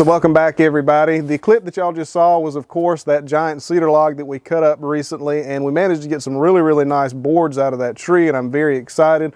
So welcome back, everybody. The clip that y'all just saw was, of course, that giant cedar log that we cut up recently, and we managed to get some really nice boards out of that tree, and I'm very excited.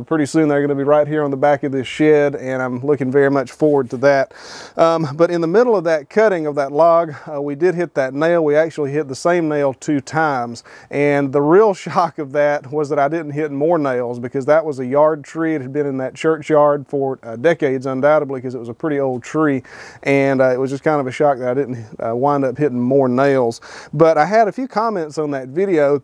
Pretty soon they're going to be right here on the back of this shed, and I'm looking very much forward to that. But in the middle of that cutting of that log, we did hit that nail. We actually hit the same nail 2 times, and the real shock of that was that I didn't hit more nails, because that was a yard tree. It had been in that churchyard for decades, undoubtedly, because it was a pretty old tree. And it was just kind of a shock that I didn't wind up hitting more nails. But I had a few comments on that video.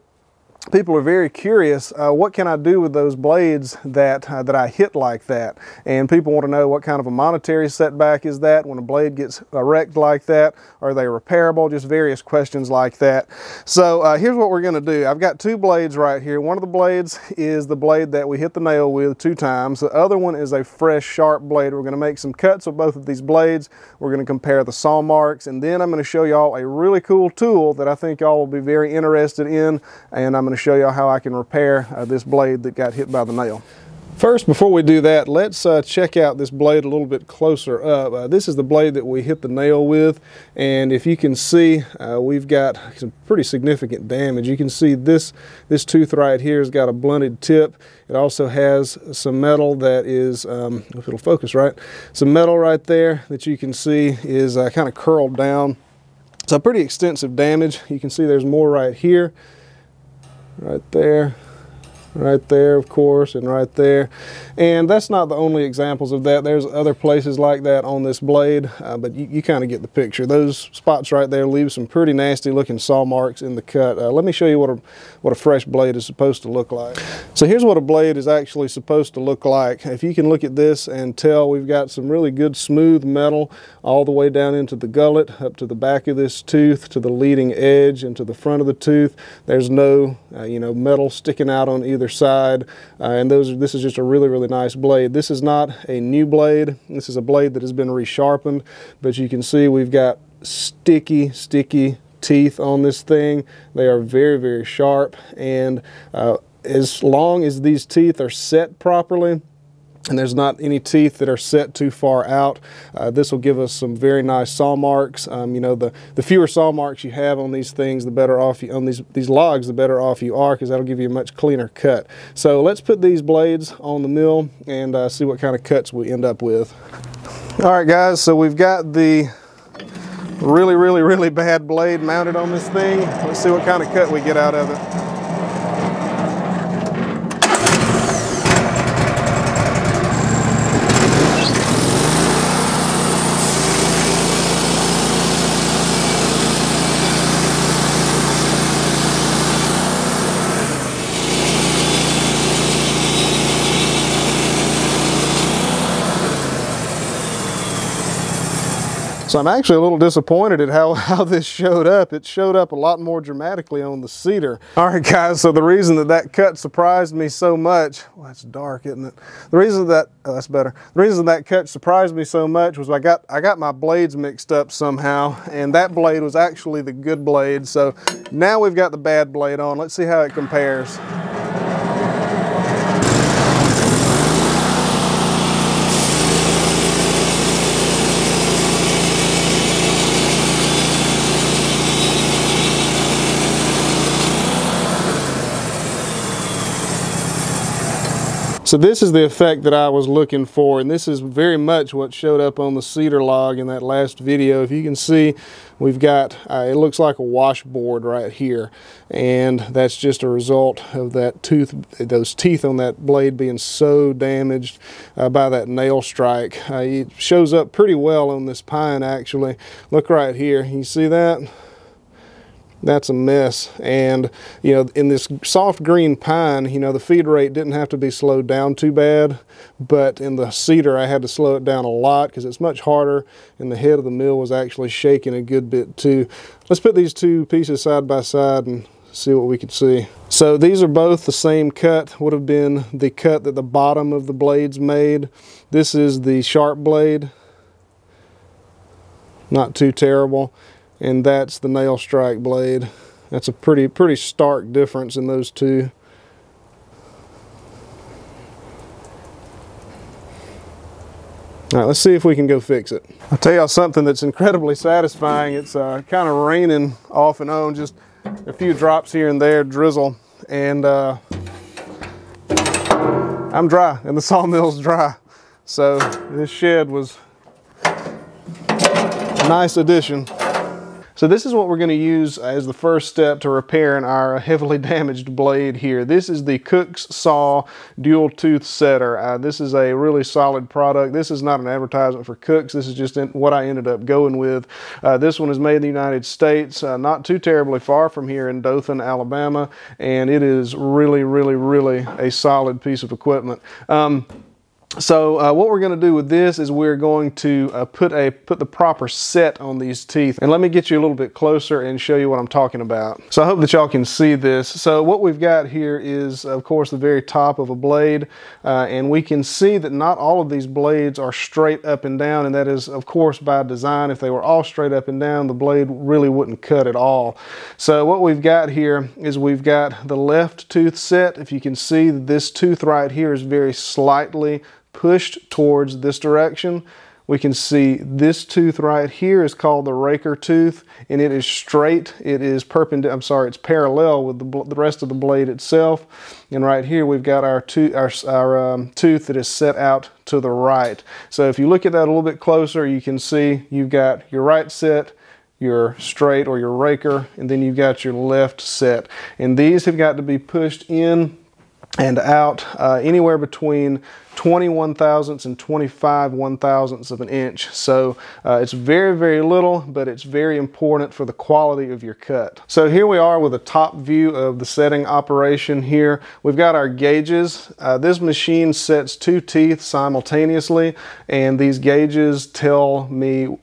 People are very curious, what can I do with those blades that I hit like that? And people want to know what kind of a monetary setback is that when a blade gets wrecked like that? Are they repairable? Just various questions like that. So here's what we're going to do. I've got 2 blades right here. One of the blades is the blade that we hit the nail with 2 times. The other one is a fresh, sharp blade. We're going to make some cuts with both of these blades. We're going to compare the saw marks, and then I'm going to show y'all a really cool tool that I think y'all will be very interested in, and I'm going to show you how I can repair this blade that got hit by the nail. First, before we do that, let's check out this blade a little bit closer up. This is the blade that we hit the nail with, and if you can see, we've got some pretty significant damage. You can see this tooth right here has got a blunted tip. It also has some metal that is, if it'll focus right, some metal right there that you can see is kind of curled down. So pretty extensive damage. You can see there's more right here. Right there, of course, and right there. And that's not the only examples of that. There's other places like that on this blade, but you kind of get the picture. Those spots right there leave some pretty nasty looking saw marks in the cut. Let me show you what a fresh blade is supposed to look like. So here's what a blade is actually supposed to look like. If you can look at this and tell, we've got some really good smooth metal all the way down into the gullet, up to the back of this tooth, to the leading edge, and to the front of the tooth. There's no metal sticking out on either side, and this is just a really nice blade. This is not a new blade. This is a blade that has been resharpened, but you can see we've got sticky teeth on this thing. They are very sharp, and as long as these teeth are set properly, and there's not any teeth that are set too far out, this will give us some very nice saw marks. The fewer saw marks you have on these things, the better off you, on these logs, the better off you are, because that'll give you a much cleaner cut. So let's put these blades on the mill and see what kind of cuts we end up with. All right, guys, so we've got the really bad blade mounted on this thing. Let's see what kind of cut we get out of it. So I'm actually a little disappointed at how this showed up. It showed up a lot more dramatically on the cedar. All right, guys, so the reason that cut surprised me so much, well, that's dark, isn't it? The reason that, oh, that's better. The reason that cut surprised me so much was I got my blades mixed up somehow, and that blade was actually the good blade. So now we've got the bad blade on. Let's see how it compares. So this is the effect that I was looking for, and this is very much what showed up on the cedar log in that last video. If you can see, we've got, it looks like a washboard right here, and that's just a result of that those teeth on that blade being so damaged by that nail strike. It shows up pretty well on this pine, actually. Look right here, you see that? That's a mess. And in this soft green pine, the feed rate didn't have to be slowed down too bad, but in the cedar I had to slow it down a lot because it's much harder, and the head of the mill was actually shaking a good bit too. Let's put these 2 pieces side by side and see what we can see. So these are both the same cut, would have been the cut that the bottom of the blades made. This is the sharp blade, not too terrible. And that's the nail strike blade. That's a pretty stark difference in those two. All right, let's see if we can go fix it. I'll tell y'all something that's incredibly satisfying. It's kind of raining off and on, just a few drops here and there, drizzle, and I'm dry and the sawmill's dry. So this shed was a nice addition. So this is what we're going to use as the first step to repairing our heavily damaged blade here. This is the Cook's Saw Dual Tooth Setter. This is a really solid product. This is not an advertisement for Cook's. This is just what I ended up going with. This one is made in the United States, not too terribly far from here in Dothan, Alabama, and it is really, really, really a solid piece of equipment. So what we're going to do with this is we're going to put the proper set on these teeth. And let me get you a little bit closer and show you what I'm talking about. So I hope that y'all can see this. So what we've got here is, of course, the very top of a blade. And we can see that not all of these blades are straight up and down. And that is, of course, by design. If they were all straight up and down, the blade really wouldn't cut at all. So what we've got here is we've got the left tooth set. If you can see, this tooth right here is very slightly pushed towards this direction. We can see this tooth right here is called the raker tooth, and it is straight. It is perpendicular. I'm sorry, it's parallel with the rest of the blade itself. And right here we've got our tooth that is set out to the right. So if you look at that a little bit closer, you can see you've got your right set, your straight or your raker, and then you've got your left set. And these have got to be pushed in and out anywhere between 21 thousandths and 25 1,000ths of an inch. So it's very, very little, but it's very important for the quality of your cut. So here we are with a top view of the setting operation here. We've got our gauges. This machine sets two teeth simultaneously, and these gauges tell me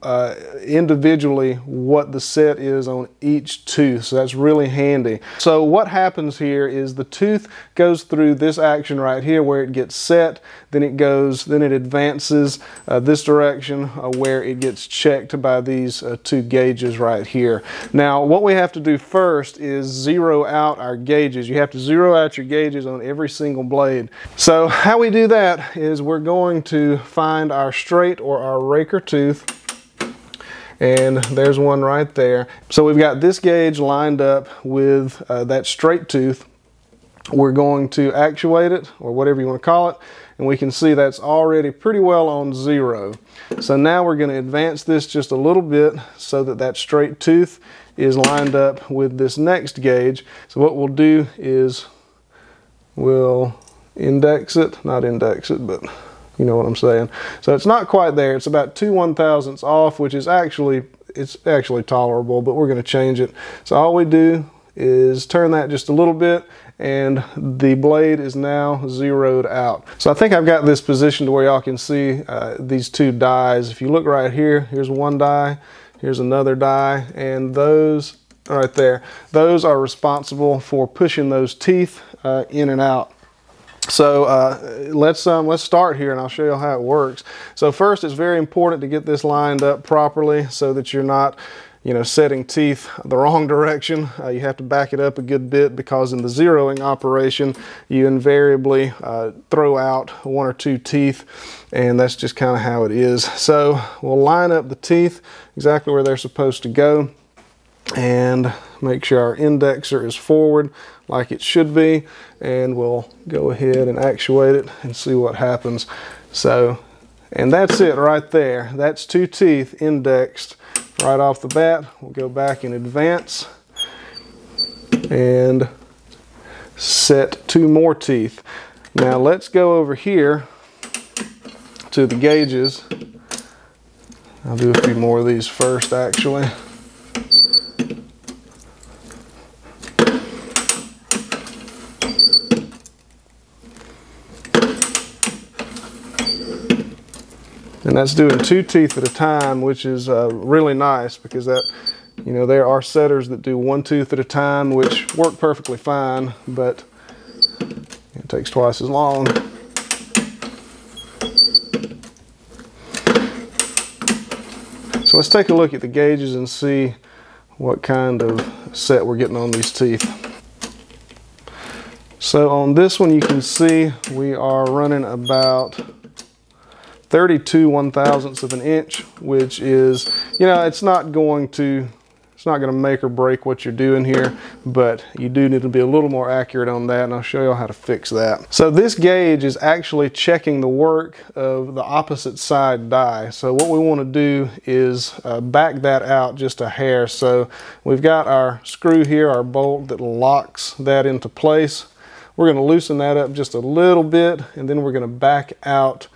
individually what the set is on each tooth. So that's really handy. So what happens here is the tooth goes through this action right here where it gets set. Then it advances this direction where it gets checked by these two gauges right here. Now, what we have to do first is zero out our gauges. You have to zero out your gauges on every single blade. So how we do that is we're going to find our straight or our raker tooth. And there's one right there. So we've got this gauge lined up with that straight tooth. We're going to actuate it, or whatever you want to call it, and we can see that's already pretty well on zero. So now we're going to advance this just a little bit so that that straight tooth is lined up with this next gauge. So what we'll do is we'll index it, not index it, but you know what I'm saying. So it's not quite there. It's about 2 1,000ths off, which is actually tolerable, but we're going to change it. So all we do is turn that just a little bit, and the blade is now zeroed out. So I think I've got this positioned to where y'all can see these two dies. If you look right here, here's one die, here's another die, and those right there, those are responsible for pushing those teeth in and out. So let's start here and I'll show you how it works. So first, it's very important to get this lined up properly so that you're not setting teeth the wrong direction. You have to back it up a good bit, because in the zeroing operation, you invariably throw out 1 or 2 teeth, and that's just kind of how it is. So we'll line up the teeth exactly where they're supposed to go, and make sure our indexer is forward like it should be, and we'll go ahead and actuate it and see what happens. So, and that's it right there. That's 2 teeth indexed right off the bat. We'll go back and advance and set 2 more teeth. Now let's go over here to the gauges. I'll do a few more of these first, actually. And that's doing 2 teeth at a time, which is really nice, because that, there are setters that do 1 tooth at a time, which work perfectly fine, but it takes twice as long. So let's take a look at the gauges and see what kind of set we're getting on these teeth. So on this one, you can see we are running about 32 1/1000ths of an inch, which is, you know, it's not going to make or break what you're doing here, but you do need to be a little more accurate on that, and I'll show you how to fix that. So this gauge is actually checking the work of the opposite side die. So what we want to do is back that out just a hair. So we've got our screw here, our bolt that locks that into place. We're going to loosen that up just a little bit, and then we're going to back out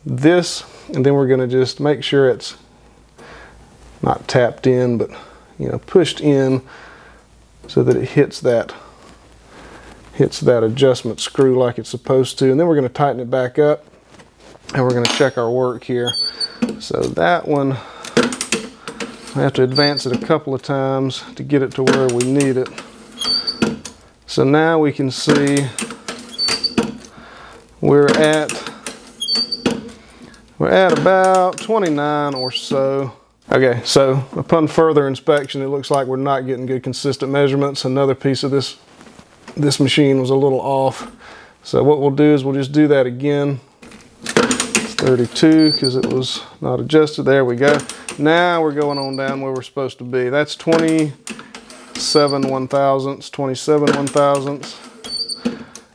this, and then we're going to just make sure it's not tapped in, but, you know, pushed in so that it hits that adjustment screw like it's supposed to. And then we're going to tighten it back up, and we're going to check our work here. So that one, I have to advance it a couple of times to get it to where we need it. So now we can see we're at about 29 or so. Okay, so upon further inspection, it looks like we're not getting good consistent measurements. Another piece of this machine was a little off. So what we'll do is we'll just do that again. It's 32 because it was not adjusted. There we go. Now we're going on down where we're supposed to be. That's 27 1/1000ths, 27 1/1000ths.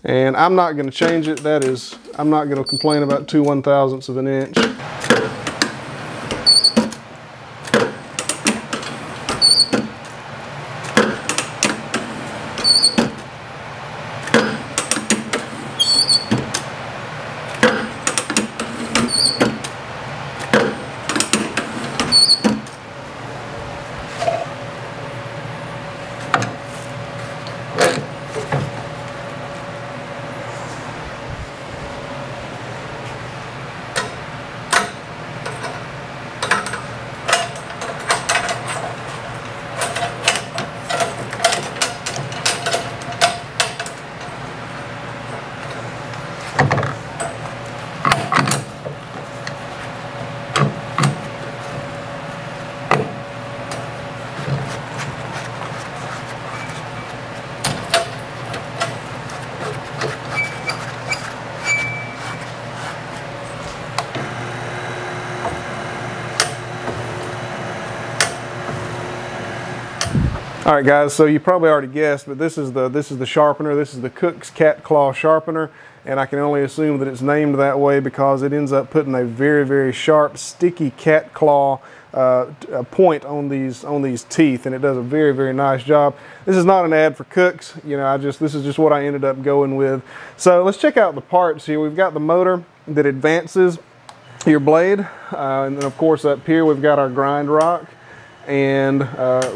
And I'm not going to change it. That is, I'm not going to complain about 2 1/1000ths of an inch. All right, guys, so you probably already guessed, but this is the sharpener. This is the Cook's Cat Claw Sharpener, and I can only assume that it's named that way because it ends up putting a very, very sharp, sticky cat claw point on these teeth, and it does a very, very nice job. This is not an ad for Cook's. You know, this is just what I ended up going with. So let's check out the parts here. We've got the motor that advances your blade, and then of course up here we've got our grind rock. And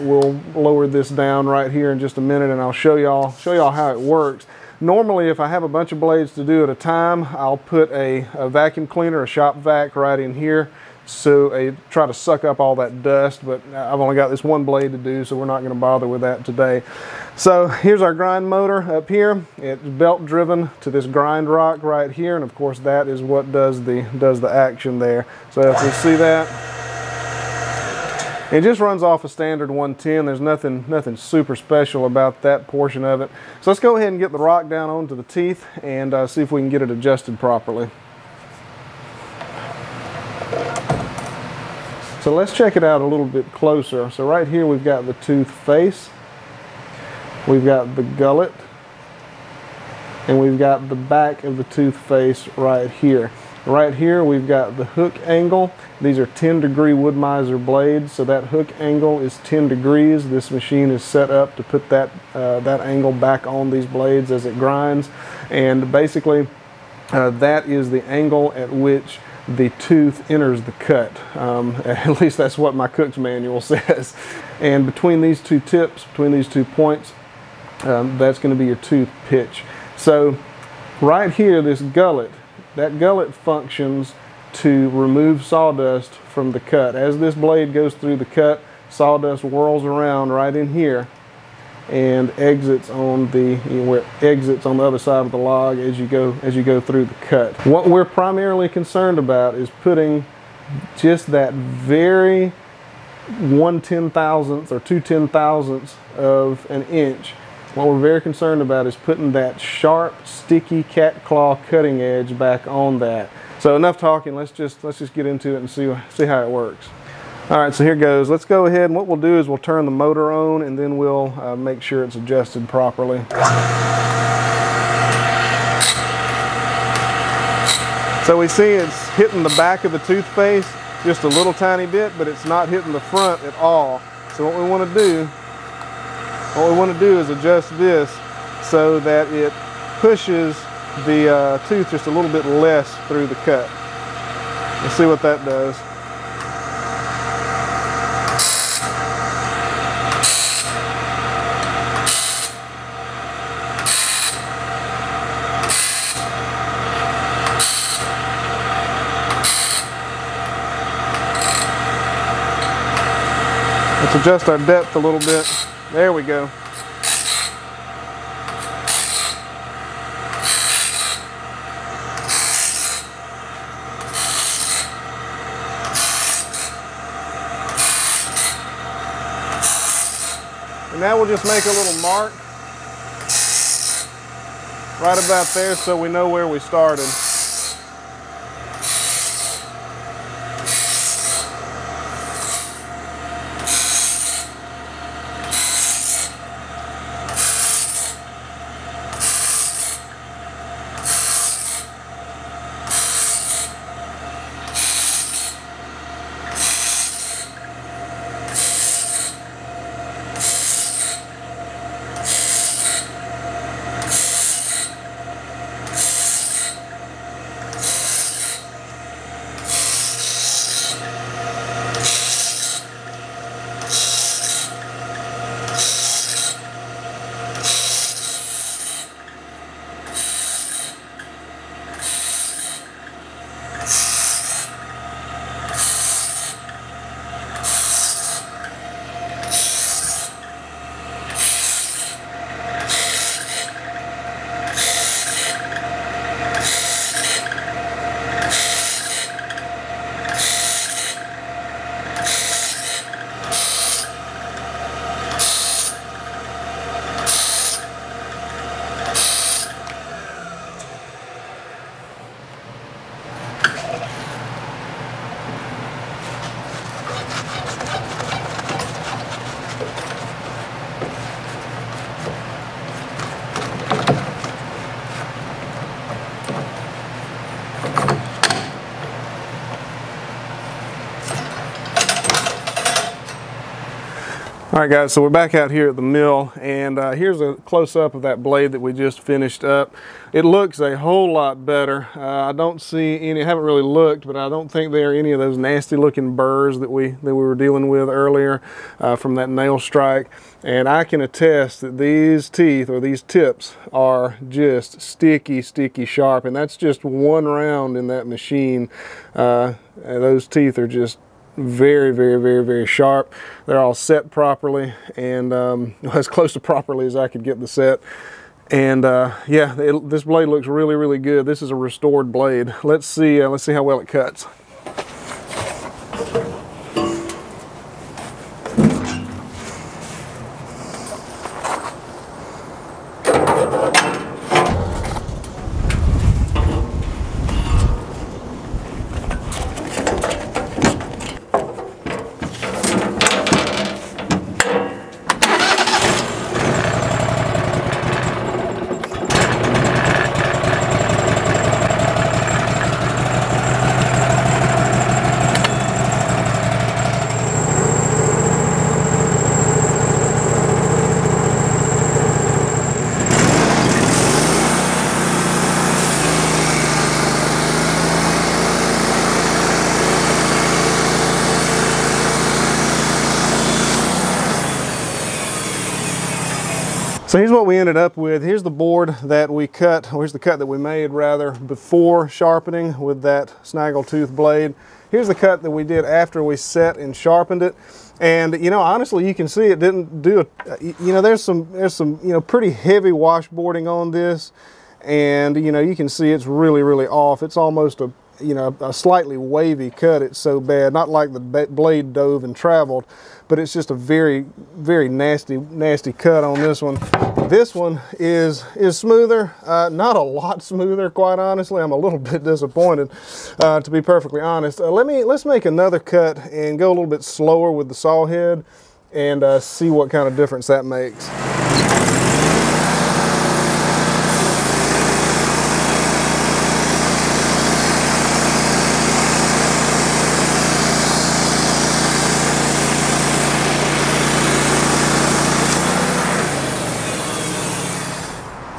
we'll lower this down right here in just a minute, and I'll show y'all how it works. Normally, if I have a bunch of blades to do at a time, I'll put a vacuum cleaner, a shop vac right in here, so I try to suck up all that dust, but I've only got this one blade to do, so we're not going to bother with that today. So here's our grind motor up here. It's belt driven to this grind rock right here, and of course that is what does the action there. So if you see that, it just runs off a standard 110. There's nothing super special about that portion of it. So let's go ahead and get the rock down onto the teeth and see if we can get it adjusted properly. So let's check it out a little bit closer. So right here we've got the tooth face, we've got the gullet, and we've got the back of the tooth face right here. Right here we've got the hook angle. These are 10-degree wood miser blades, so that hook angle is 10 degrees. This machine is set up to put that angle back on these blades as it grinds, and basically that is the angle at which the tooth enters the cut. At least that's what my cook's manual says. And between these two tips, between these 2 points, that's going to be your tooth pitch. So right here, this gullet, that gullet functions to remove sawdust from the cut. As this blade goes through the cut, sawdust whirls around right in here and exits on the other side of the log as you go through the cut. What we're primarily concerned about is putting just that very 1/10,000th or 2/10,000ths of an inch. What we're very concerned about is putting that sharp, sticky cat claw cutting edge back on that. So So enough talking, let's just get into it and see how it works. All right, so here goes. Let's go ahead, and what we'll do is we'll turn the motor on, and then we'll make sure it's adjusted properly. So we see it's hitting the back of the toothpaste just a little tiny bit, but it's not hitting the front at all. So what we want to do is adjust this so that it pushes the tooth just a little bit less through the cut. Let's see what that does. Let's adjust our depth a little bit. There we go. And now we'll just make a little mark right about there so we know where we started. All right guys, so we're back out here at the mill, and here's a close-up of that blade that we just finished up. It looks a whole lot better. I don't see any, I haven't really looked, but I don't think there are any of those nasty looking burrs that we were dealing with earlier from that nail strike. And I can attest that these teeth, or these tips, are just sticky sharp, and that's just one round in that machine. Those teeth are just very sharp. They're all set properly, and as close to properly as I could get the set. And yeah, this blade looks really good. This is a restored blade. Let's see how well it cuts. So here's what we ended up with. Here's the board that we cut, or here's the cut that we made rather, before sharpening with that snaggle tooth blade. Here's the cut that we did after we set and sharpened it. And you know, honestly, you can see it didn't do a, you know, there's some you know, pretty heavy washboarding on this, and you know, you can see it's really off. It's almost a you know, a slightly wavy cut. It's so bad, not like the blade dove and traveled, but it's just a very, very nasty cut on this one. This one is smoother, not a lot smoother, quite honestly. I'm a little bit disappointed, to be perfectly honest. Let's make another cut and go a little bit slower with the saw head and see what kind of difference that makes.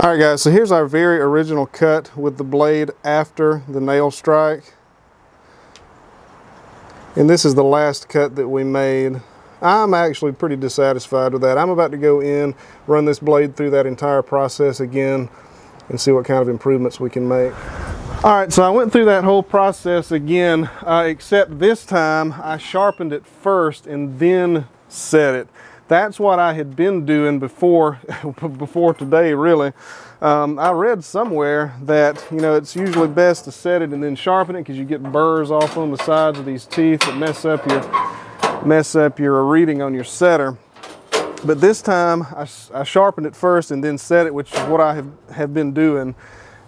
All right guys, so here's our very original cut with the blade after the nail strike. And this is the last cut that we made. I'm actually pretty dissatisfied with that. I'm about to go in, run this blade through that entire process again and see what kind of improvements we can make. All right, so I went through that whole process again, except this time I sharpened it first and then set it. That's what I had been doing before today, really. I read somewhere that, you know, it's usually best to set it and then sharpen it because you get burrs off on the sides of these teeth that mess up your reading on your setter. But this time I sharpened it first and then set it, which is what I have been doing.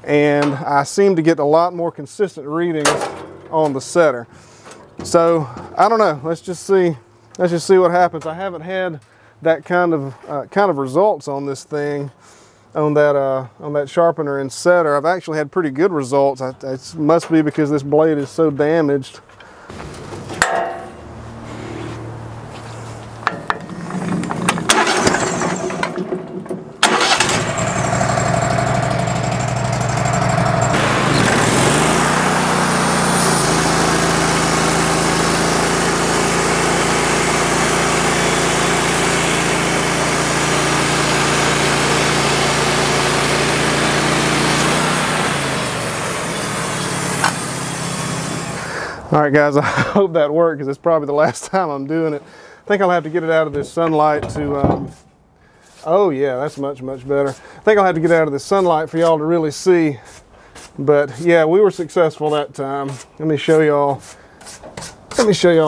And I seem to get a lot more consistent readings on the setter. So I don't know, let's just see what happens. I haven't had that kind of results on this thing, on that sharpener and setter. I've actually had pretty good results. It must be because this blade is so damaged. All right guys, I hope that worked because it's probably the last time I'm doing it. I think I'll have to get it out of this sunlight to, oh yeah, that's much better. I think I'll have to get out of the sunlight for y'all to really see. But yeah, we were successful that time. Let me show y'all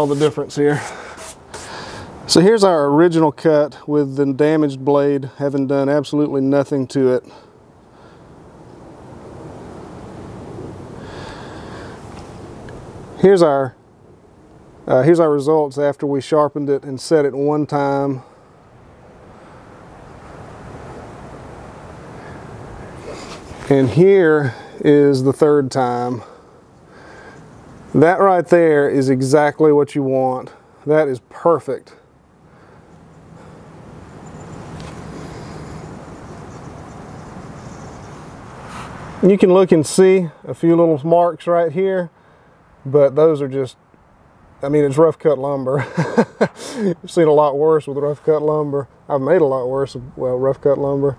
the difference here. So here's our original cut with the damaged blade having done absolutely nothing to it. Here's our results after we sharpened it and set it one time. And here is the third time. That right there is exactly what you want. That is perfect. You can look and see a few little marks right here. But those are just, I mean, it's rough cut lumber. I've seen a lot worse with rough cut lumber. I've made a lot worse with, well, rough cut lumber.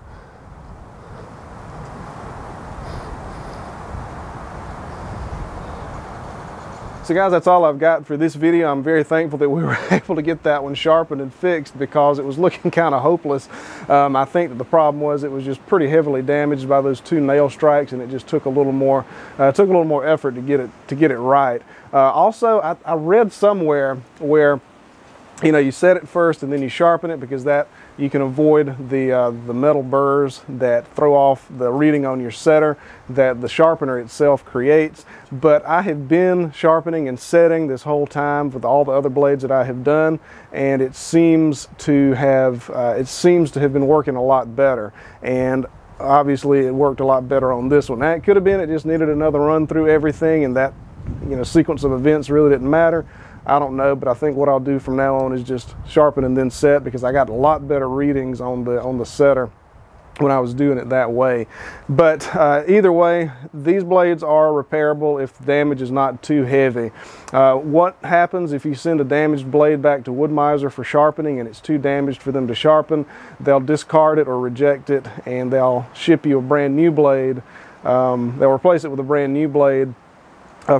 So guys, that's all I've got for this video. I'm very thankful that we were able to get that one sharpened and fixed because it was looking kind of hopeless. I think that the problem was it was just pretty heavily damaged by those two nail strikes, and it just took a little more effort to get it right. Also, I read somewhere where, you know, you set it first and then you sharpen it because that you can avoid the metal burrs that throw off the reading on your setter that the sharpener itself creates. But I have been sharpening and setting this whole time with all the other blades that I have done, and it seems to have been working a lot better. And obviously it worked a lot better on this one. Now it could have been it just needed another run through everything, and that, you know, sequence of events really didn't matter. I don't know, but I think what I'll do from now on is just sharpen and then set, because I got a lot better readings on the setter when I was doing it that way. But either way, these blades are repairable if the damage is not too heavy. What happens if you send a damaged blade back to Wood-Mizer for sharpening and it's too damaged for them to sharpen? They'll discard it or reject it, and they'll ship you a brand new blade. They'll replace it with a brand new blade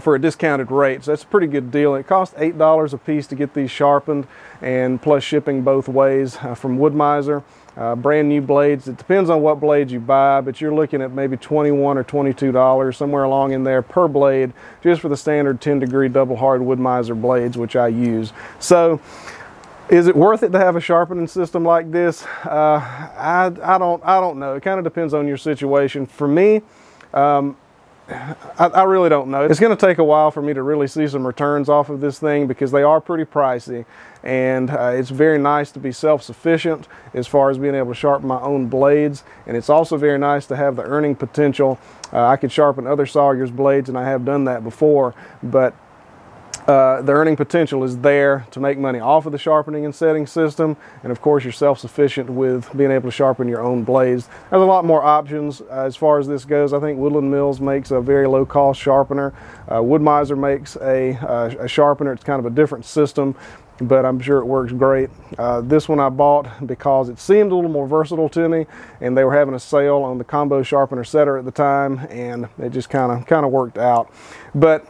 for a discounted rate. So that's a pretty good deal. It costs $8 a piece to get these sharpened, and plus shipping both ways from Wood-Mizer. brand new blades. It depends on what blades you buy, but you're looking at maybe $21 or $22, somewhere along in there per blade, just for the standard 10-degree double hard wood miser blades, which I use. So is it worth it to have a sharpening system like this? I don't know. It kind of depends on your situation. For me, I really don't know. It's going to take a while for me to really see some returns off of this thing because they are pretty pricey, and it's very nice to be self-sufficient as far as being able to sharpen my own blades, and it's also very nice to have the earning potential. I could sharpen other sawyers' blades, and I have done that before, but the earning potential is there to make money off of the sharpening and setting system, and of course you're self-sufficient with being able to sharpen your own blades. There's a lot more options as far as this goes. I think Woodland Mills makes a very low-cost sharpener. Wood Miser makes a sharpener. It's kind of a different system, but I'm sure it works great. This one I bought because it seemed a little more versatile to me, and they were having a sale on the combo sharpener setter at the time, and it just kind of worked out. But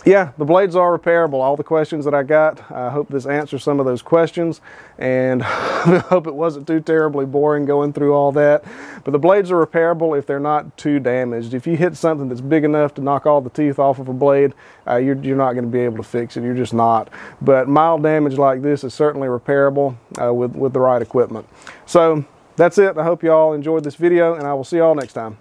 yeah, the blades are repairable. All the questions that I got, I hope this answers some of those questions, and I hope it wasn't too terribly boring going through all that. But the blades are repairable if they're not too damaged. If you hit something that's big enough to knock all the teeth off of a blade, you're not going to be able to fix it. You're just not. But mild damage like this is certainly repairable with the right equipment. So that's it. I hope you all enjoyed this video, and I will see you all next time.